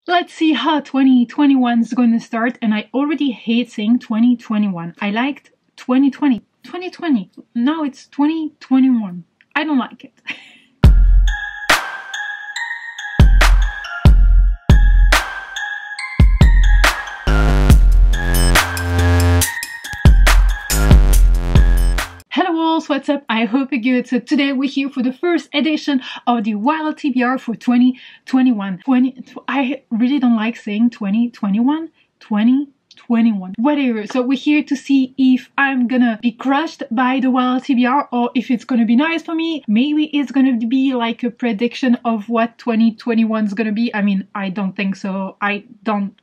Let's see how 2021 is going to start, and I already hate saying 2021. I liked 2020. 2020. Now it's 2021. I don't like it. What's up? I hope you're good. So today we're here for the first edition of the Wild TBR for 2021. I really don't like saying 2021. 2021. Whatever. So we're here to see if I'm gonna be crushed by the Wild TBR or if it's gonna be nice for me. Maybe it's gonna be like a prediction of what 2021 is gonna be. I mean, I don't think so. I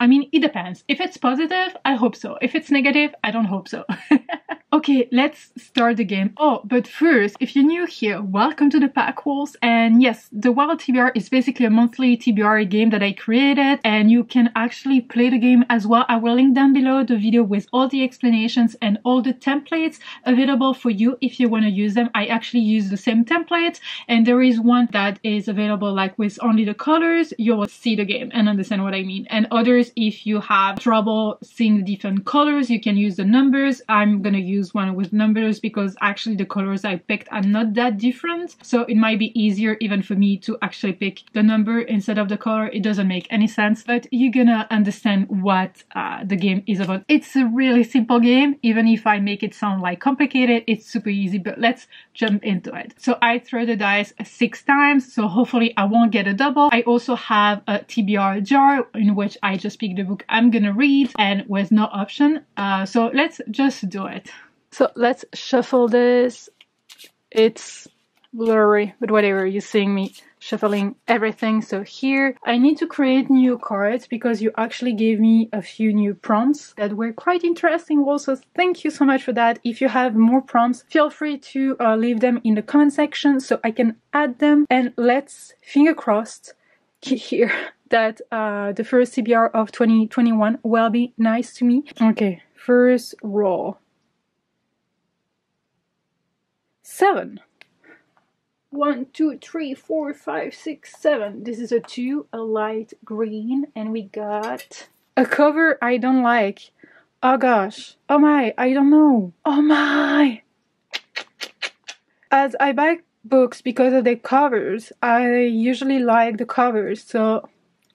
mean, it depends. If it's positive, I hope so. If it's negative, I don't hope so. Okay, let's start the game. Oh, but first, if you're new here, welcome to the Pack Walls. And yes, the Wild TBR is basically a monthly TBR game that I created, and you can actually play the game as well. I will link down below the video with all the explanations and all the templates available for you if you want to use them. I actually use the same templates, and there is one that is available like with only the colors. You will see the game and understand what I mean. And others, if you have trouble seeing the different colors, you can use the numbers. I'm gonna use one with numbers because actually the colors I picked are not that different, so it might be easier even for me to actually pick the number instead of the color. It doesn't make any sense, but you're gonna understand what the game is about. It's a really simple game. Even if I make it sound like complicated, it's super easy, but let's jump into it. So I throw the dice 6 times, so hopefully I won't get a double. I also have a TBR jar in which I just pick the book I'm gonna read and with no option. So let's just do it. So let's shuffle this. It's blurry, but whatever, you're seeing me shuffling everything. So here I need to create new cards because you actually gave me a few new prompts that were quite interesting also. Thank you so much for that. If you have more prompts, feel free to leave them in the comment section so I can add them. And let's, finger crossed here, that the first TBR of 2021 will be nice to me. Okay, first roll. 7. 1, 2, 3, 4, 5, 6, 7. This is a 2, a light green, and we got a cover I don't like. Oh gosh. Oh my, I don't know. Oh my. As I buy books because of the covers, I usually like the covers, so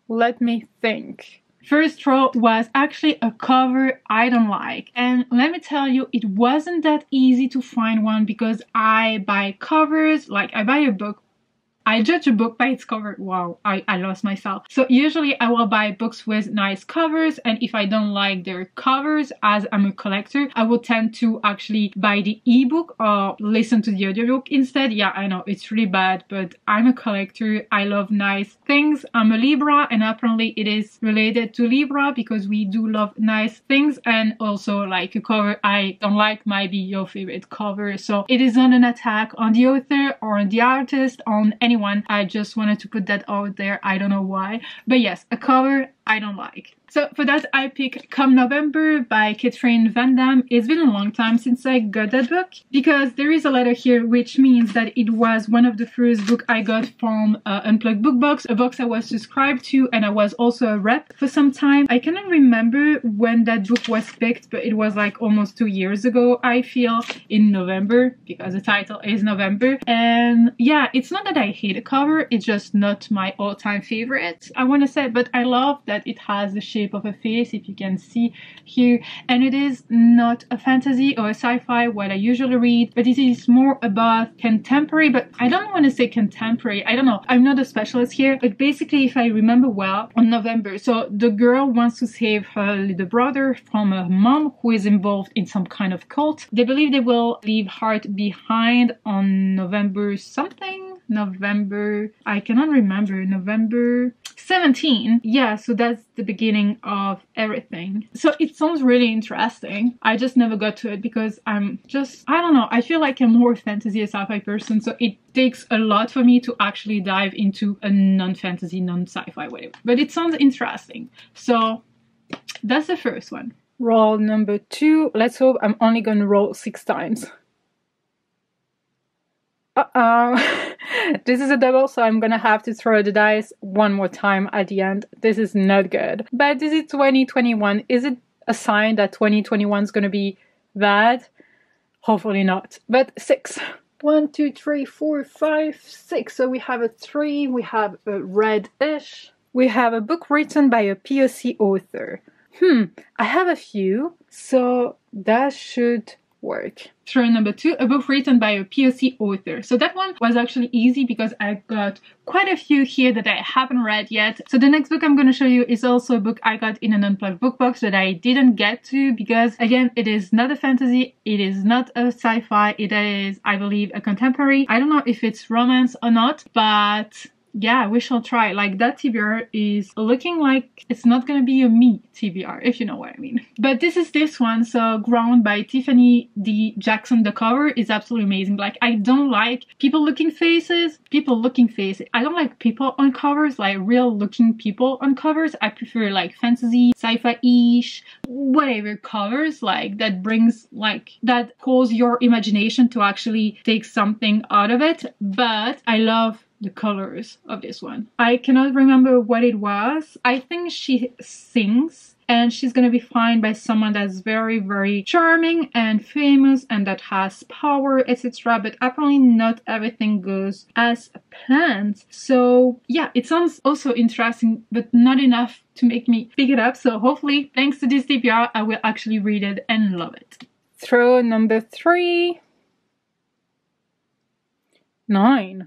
let me think. First row was actually a cover I don't like, and let me tell you, it wasn't that easy to find one because I buy covers, like I buy a book, I judge a book by its cover. Wow, I lost myself. So usually I will buy books with nice covers, and if I don't like their covers, as I'm a collector, I will tend to actually buy the ebook or listen to the audiobook instead. Yeah, I know it's really bad, but I'm a collector. I love nice things. I'm a Libra, and apparently it is related to Libra because we do love nice things, and also like a cover I don't like might be your favorite cover. So it is not an attack on the author or on the artist, on anyone. I just wanted to put that out there. I don't know why, but yes, a cover I don't like. So for that I picked Come November by Catherine Van Damme. It's been a long time since I got that book because there is a letter here, which means that it was one of the first book I got from Unplugged Book Box, a box I was subscribed to, and I was also a rep for some time. I cannot remember when that book was picked, but it was like almost 2 years ago, I feel, in November, because the title is November. And yeah, it's not that I hate the cover, it's just not my all-time favorite, I want to say, but I love that it has the shape of a face, if you can see here, and it is not a fantasy or a sci-fi what I usually read, but it is more about contemporary. But I don't want to say contemporary, I don't know, I'm not a specialist here, but basically if I remember well, on November, so the girl wants to save her little brother from a mom who is involved in some kind of cult. They believe they will leave Heart behind on November something. November, I cannot remember, November 17. Yeah, so that's the beginning of everything. So it sounds really interesting. I just never got to it because I'm just, I don't know, I feel like I'm more fantasy or sci-fi person, so it takes a lot for me to actually dive into a non-fantasy, non-sci-fi, whatever. But it sounds interesting. So that's the first one. Roll number 2. Let's hope I'm only gonna roll 6 times. This is a double, so I'm gonna have to throw the dice one more time at the end. This is not good. But this is 2021. Is it a sign that 2021 is gonna be bad? Hopefully not. But 6. 1, 2, 3, 4, 5, 6. So we have a 3, we have a red-ish. We have a book written by a POC author. I have a few, so that should work. Throw number 2, a book written by a POC author. So that one was actually easy because I got quite a few here that I haven't read yet. So the next book I'm going to show you is also a book I got in an unplugged book box that I didn't get to because, again, it is not a fantasy, it is not a sci-fi, it is, I believe, a contemporary. I don't know if it's romance or not, but yeah, we shall try. Like, that TBR is looking like it's not gonna be a me TBR, if you know what I mean. But this is this one, so Ground by Tiffany D. Jackson. The cover is absolutely amazing. Like, I don't like people looking faces. I don't like people on covers, like real looking people on covers. I prefer like fantasy, sci-fi-ish, whatever covers, like that brings, like, that calls your imagination to actually take something out of it. But I love the colors of this one. I cannot remember what it was. I think she sings and she's gonna be found by someone that's very, very charming and famous and that has power, etc. But apparently not everything goes as planned. So yeah, it sounds also interesting, but not enough to make me pick it up. So hopefully, thanks to this TBR, I will actually read it and love it. Throw number 3. 9.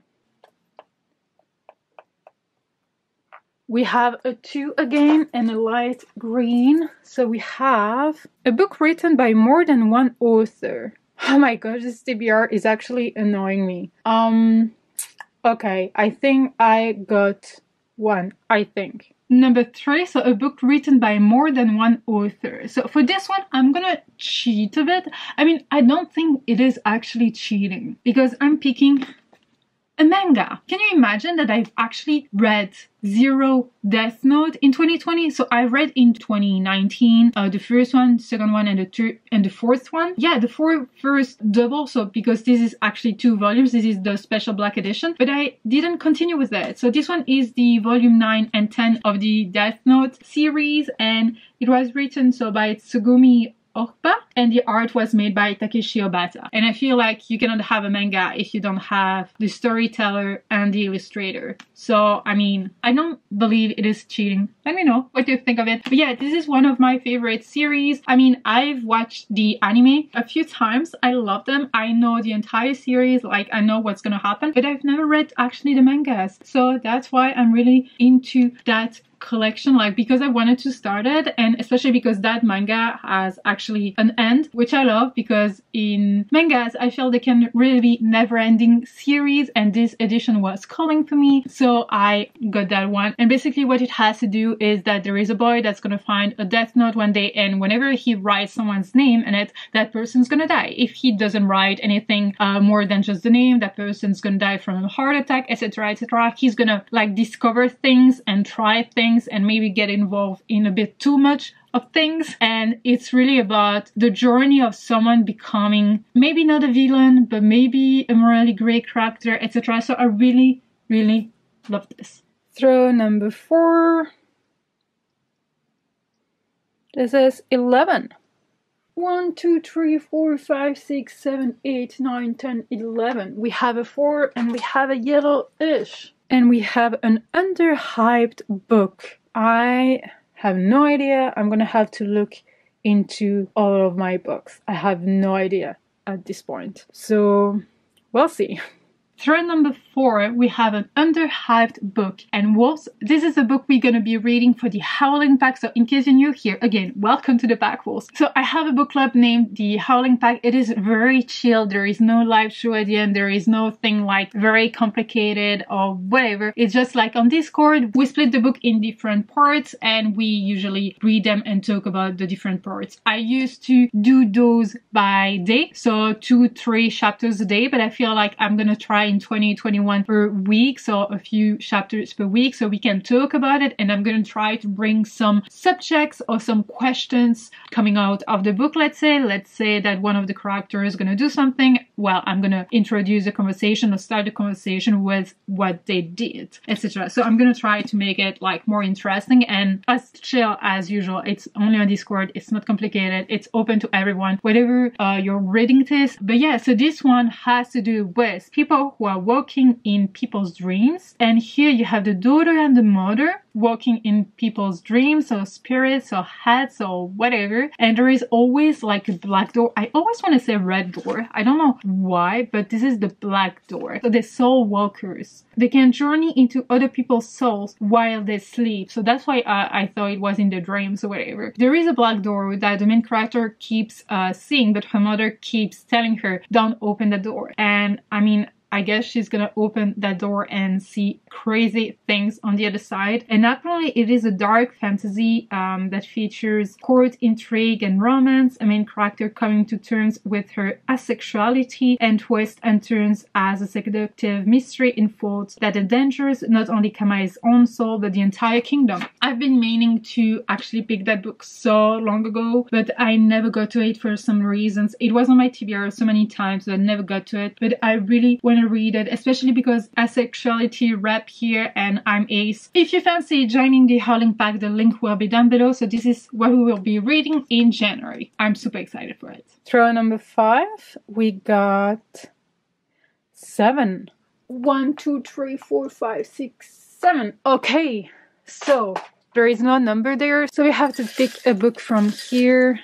We have a 2 again and a light green. So we have a book written by more than one author. Oh my gosh, this TBR is actually annoying me. Okay, I think I got 1, I think. Number 3, so a book written by more than one author. So for this one, I'm gonna cheat a bit. I mean, I don't think it is actually cheating because I'm picking a manga. Can you imagine that I've actually read 0 Death Note in 2020? So I read in 2019 the first one, second one, and the third and the fourth one. Yeah, the 4 first double. So because this is actually 2 volumes, this is the special black edition. But I didn't continue with that. So this one is the volume 9 and 10 of the Death Note series, and it was written so by Tsugumi Orpa, and the art was made by Takeshi Obata. And I feel like you cannot have a manga if you don't have the storyteller and the illustrator. So, I mean, I don't believe it is cheating. Let me know what you think of it. But yeah, this is one of my favorite series. I mean, I've watched the anime a few times. I love them. I know the entire series, like I know what's gonna happen, but I've never read actually the mangas. So that's why I'm really into that collection, like because I wanted to start it, and especially because that manga has actually an end, which I love because in mangas I feel they can really be never-ending series, and this edition was calling for me, so I got that one. And basically what it has to do is that there is a boy that's gonna find a death note one day, and whenever he writes someone's name in it, that person's gonna die. If he doesn't write anything more than just the name, that person's gonna die from a heart attack, etc, etc. He's gonna like discover things and try things and maybe get involved in a bit too much of things, and it's really about the journey of someone becoming maybe not a villain but maybe a morally great character, etc. So I really love this. Throw number 4. This is 11. 1, 2, 3, 4, 5, 6, 7, 8, 9, 10, 11. We have a 4 and we have a yellow-ish. And we have an underhyped book. I have no idea. I'm gonna have to look into all of my books. I have no idea at this point. So we'll see. Thread number 4, we have an underhyped book, and this is a book we're gonna be reading for the Howling Pack. So in case you're new here, again, welcome to the Pack Wolves. So I have a book club named the Howling Pack. It is very chill. There is no live show at the end. There is no thing like very complicated or whatever. It's just like on Discord, we split the book in different parts and we usually read them and talk about the different parts. I used to do those by day, so 2-3 chapters a day, but I feel like I'm gonna try in 2021 per week, so a few chapters per week, so we can talk about it. And I'm gonna try to bring some subjects or some questions coming out of the book. Let's say that one of the characters is gonna do something. Well, I'm gonna introduce the conversation or start the conversation with what they did, etc. So I'm gonna try to make it like more interesting and as chill as usual. It's only on Discord. It's not complicated. It's open to everyone, whatever your reading taste. But yeah, so this one has to do with people who are walking in people's dreams. And here you have the daughter and the mother walking in people's dreams or spirits or heads or whatever. And there is always like a black door. I always want to say red door. I don't know why, but this is the black door. So they're soul walkers. They can journey into other people's souls while they sleep. So that's why I thought it was in the dreams or whatever. There is a black door that the main character keeps seeing, but her mother keeps telling her, don't open the door. And I mean, I guess she's gonna open that door and see crazy things on the other side. And apparently it is a dark fantasy that features court intrigue and romance, a main character coming to terms with her asexuality, and twists and turns as a seductive mystery unfolds that endangers not only Kamai's own soul but the entire kingdom. I've been meaning to actually pick that book so long ago, but I never got to it for some reasons. It was on my TBR so many times that I never got to it, but I really want to read it, especially because asexuality rep here and I'm ace. If you fancy joining the Howling Pack, the link will be down below. So this is what we will be reading in January. I'm super excited for it. Throw number 5, we got 7. 1, 2, 3, 4, 5, 6, 7. Okay, so there is no number there, so we have to pick a book from here.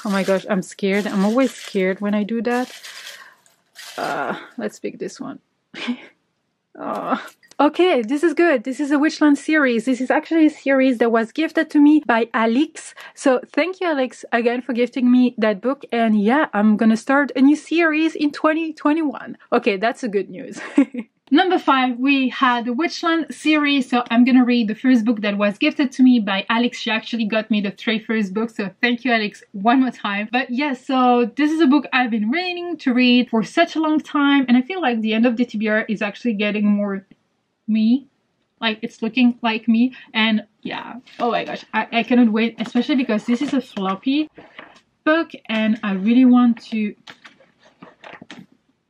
Oh my gosh, I'm scared. I'm always scared when I do that. Let's pick this one. Okay, this is good. This is a Witchland series. This is actually a series that was gifted to me by Alex. So thank you, Alex, again for gifting me that book. And yeah, I'm gonna start a new series in 2021. Okay, that's a good news. Number 5, we had the Witchland series, so I'm gonna read the first book that was gifted to me by Alex. She actually got me the 3 first books, so thank you, Alex, one more time. But yeah, so this is a book I've been waiting to read for such a long time, and I feel like the end of the TBR is actually getting more me. Like, it's looking like me, and yeah, oh my gosh, I cannot wait, especially because this is a floppy book, and I really want to...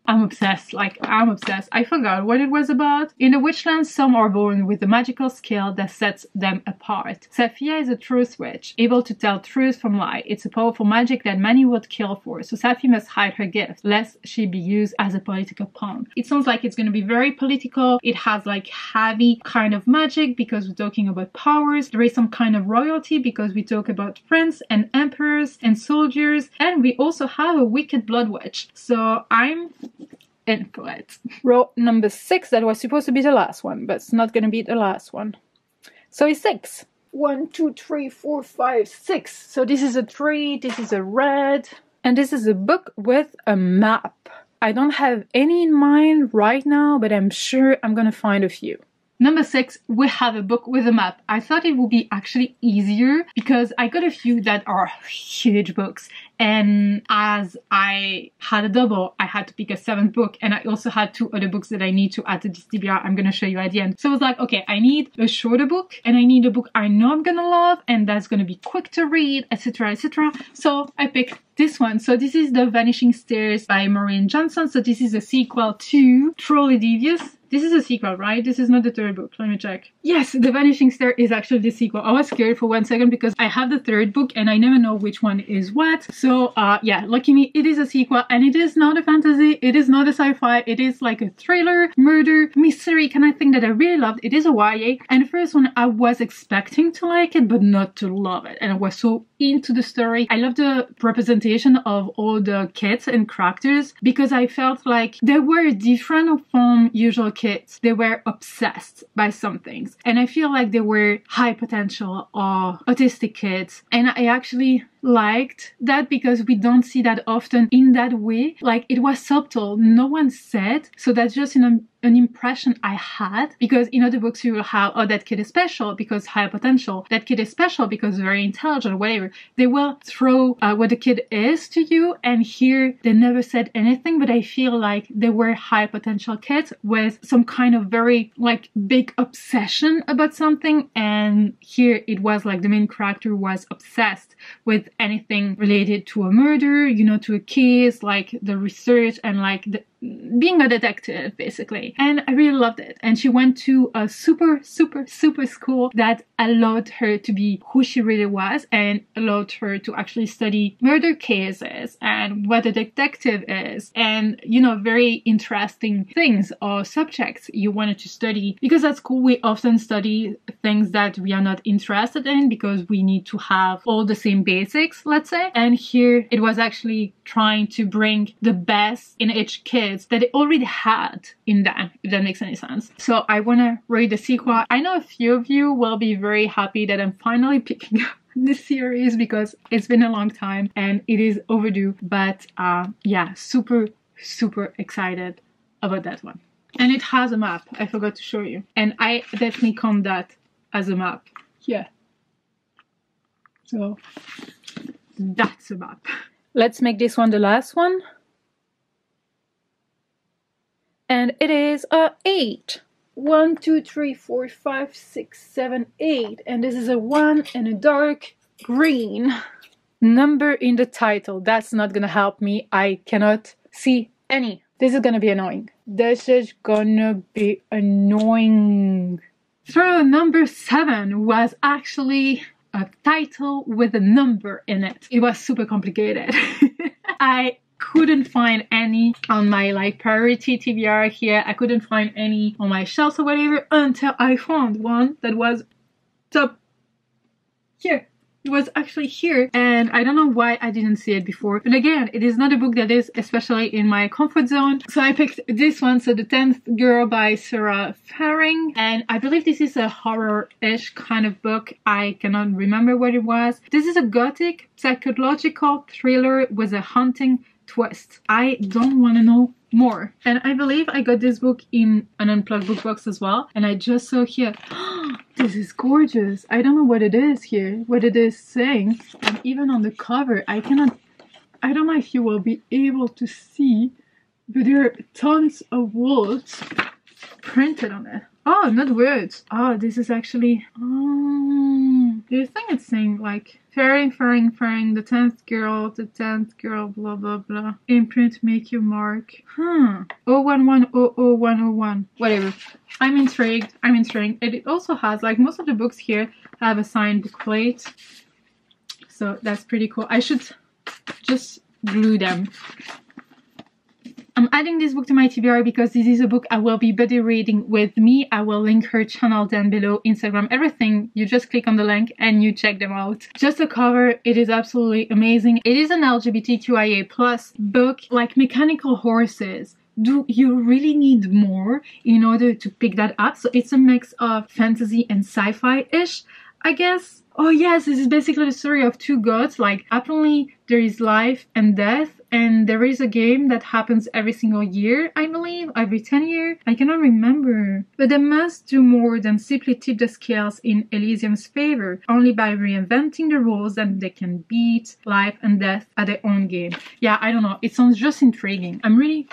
I'm obsessed, like I'm obsessed. I forgot what it was about. In the Witchlands, some are born with a magical skill that sets them apart. Saphia is a truth witch, able to tell truth from lie. It's a powerful magic that many would kill for, so Saphia must hide her gift, lest she be used as a political pawn. It sounds like it's gonna be very political. It has like heavy kind of magic because we're talking about powers. There is some kind of royalty because we talk about prince and emperors and soldiers, and we also have a wicked blood witch. So I'm in for it. Row number 6, that was supposed to be the last one, but it's not gonna be the last one. So it's 6. 1, 2, 3, 4, 5, 6. So this is a 3, this is a red, and this is a book with a map. I don't have any in mind right now, but I'm sure I'm gonna find a few. Number 6, we have a book with a map. I thought it would be actually easier because I got a few that are huge books. And as I had a double, I had to pick a 7th book. And I also had 2 other books that I need to add to this TBR. I'm going to show you at the end. So I was like, okay, I need a shorter book and I need a book I know I'm going to love and that's going to be quick to read, etc, etc. So I picked this one. So this is The Vanishing Stairs by Maureen Johnson. So this is a sequel to Truly Devious. This is a sequel, right? This is not the 3rd book. Let me check. Yes, The Vanishing Stair is actually the sequel. I was scared for 1 second because I have the 3rd book and I never know which one is what. So yeah, lucky me, it is a sequel and it is not a fantasy. It is not a sci-fi. It is like a thriller, murder, mystery kind of thing that I really loved. It is a YA. And the first one, I was expecting to like it, but not to love it. And I was so into the story. I love the representation of all the kids and characters because I felt like they were different from usual kids. They were obsessed by some things. And I feel like they were high potential or autistic kids. And I actually liked that because we don't see that often in that way. Like, it was subtle. No one said. So that's just an impression I had, because in other books you will have, oh, that kid is special because high potential, that kid is special because very intelligent, whatever. They will throw what the kid is to you, and here they never said anything, but I feel like they were high potential kids with some kind of very like big obsession about something, and here it was like the main character was obsessed with anything related to a murder, you know, to a case, like the research and like being a detective basically. And I really loved it. And she went to a super school that allowed her to be who she really was and allowed her to actually study murder cases and what a detective is, and you know, very interesting things or subjects you wanted to study, because at school we often study things that we are not interested in because we need to have all the same basics, let's say. And here it was actually trying to bring the best in each kid that they already had in them, if that makes any sense. So I want to read the sequel. I know a few of you will be very happy that I'm finally picking up this series because it's been a long time and it is overdue, but yeah, super excited about that one. And it has a map, I forgot to show you, and I definitely count that as a map. Yeah, so that's a map. Let's make this one the last one. And it is a 8. 1, 2, 3, 4, 5, 6, 7, 8. And this is a 1 and a dark green. Number in the title. That's not gonna help me. I cannot see any. This is gonna be annoying. This is gonna be annoying. So number 7 was actually a title with a number in it. It was super complicated. I couldn't find any on my like priority TBR here. I couldn't find any on my shelves or whatever until I found one that was top here. It was actually here, and I don't know why I didn't see it before. But again, it is not a book that is especially in my comfort zone. So I picked this one, so The 10th Girl by Sarah Faring. And I believe this is a horror-ish kind of book. I cannot remember what it was. This is a gothic psychological thriller with a haunting twist. I don't want to know more. And I believe I got this book in an Unplugged book box as well. And I just saw here, this is gorgeous. I don't know what it is here, what it is saying. And even on the cover, I don't know if you will be able to see, but there are tons of words printed on it. Oh, not words. Oh, this is actually, do you think it's saying like Faring, the 10th girl, blah blah blah. Imprint, make your mark. 011000101. Whatever. I'm intrigued. And it also has, like most of the books here have a signed booklet. So that's pretty cool. I should just glue them. I'm adding this book to my TBR because this is a book I will be buddy reading with me. I will link her channel down below, Instagram, everything. You just click on the link and you check them out. Just the cover, it is absolutely amazing. It is an LGBTQIA+ book, like Mechanical Horses. Do you really need more in order to pick that up? So it's a mix of fantasy and sci-fi-ish, I guess. Oh yes, this is basically the story of two gods. Like, apparently there is life and death, and there is a game that happens every single year, I believe, every 10 years. I cannot remember. But they must do more than simply tip the scales in Elysium's favor. Only by reinventing the rules that they can beat life and death at their own game. Yeah, I don't know. It sounds just intriguing. I'm really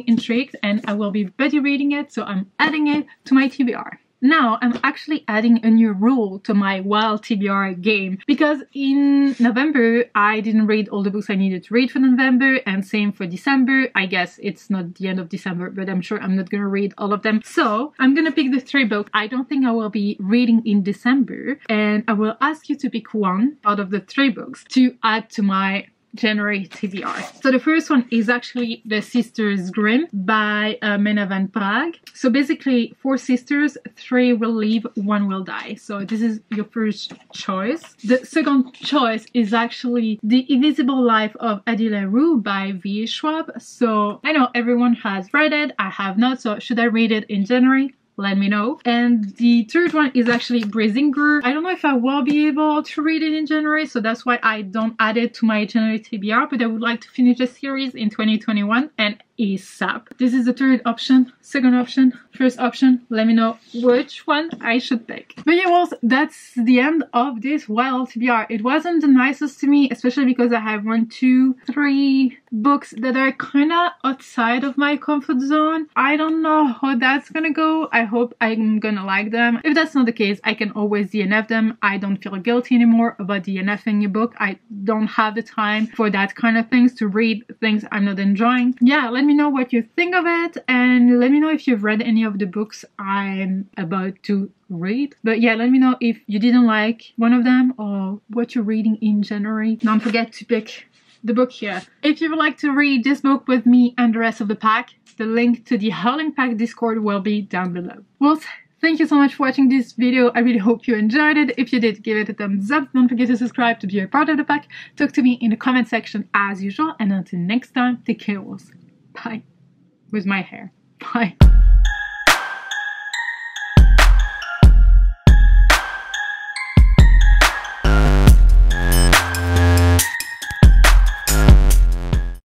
intrigued, and I will be buddy reading it, so I'm adding it to my TBR. Now, I'm actually adding a new rule to my Wild TBR game, because in November, I didn't read all the books I needed to read for November, and same for December. I guess it's not the end of December, but I'm sure I'm not gonna read all of them. So, I'm gonna pick the 3 books I don't think I will be reading in December, and I will ask you to pick one out of the 3 books to add to my January TBR. So the first one is actually The Sisters Grimm by Mena van Praag. So basically 4 sisters, 3 will live, 1 will die. So this is your first choice. The second choice is actually The Invisible Life of Adela Rue by V. Schwab. So I know everyone has read it, I have not, so should I read it in January? Let me know. And the third one is actually Brazinger. I don't know if I will be able to read it in January, so that's why I don't add it to my January TBR, but I would like to finish the series in 2021 and ASAP. This is the third option, second option, first option. Let me know which one I should pick. But yeah, well, that's the end of this wild TBR. It wasn't the nicest to me, especially because I have 1, 2, 3 books that are kind of outside of my comfort zone. I don't know how that's gonna go. I hope I'm gonna like them. If that's not the case, I can always DNF them. I don't feel guilty anymore about DNFing a book. I don't have the time for that kind of things, to read things I'm not enjoying. Yeah, let me know what you think of it, and let me know if you've read any of the books I'm about to read. But yeah, let me know if you didn't like one of them or what you're reading in January. Don't forget to pick the book here. If you would like to read this book with me and the rest of the pack, the link to the Howling Pack Discord will be down below. Well, thank you so much for watching this video. I really hope you enjoyed it. If you did, give it a thumbs up. Don't forget to subscribe to be a part of the pack. Talk to me in the comment section as usual. And until next time, take care, wolves. Bye. With my hair. Bye.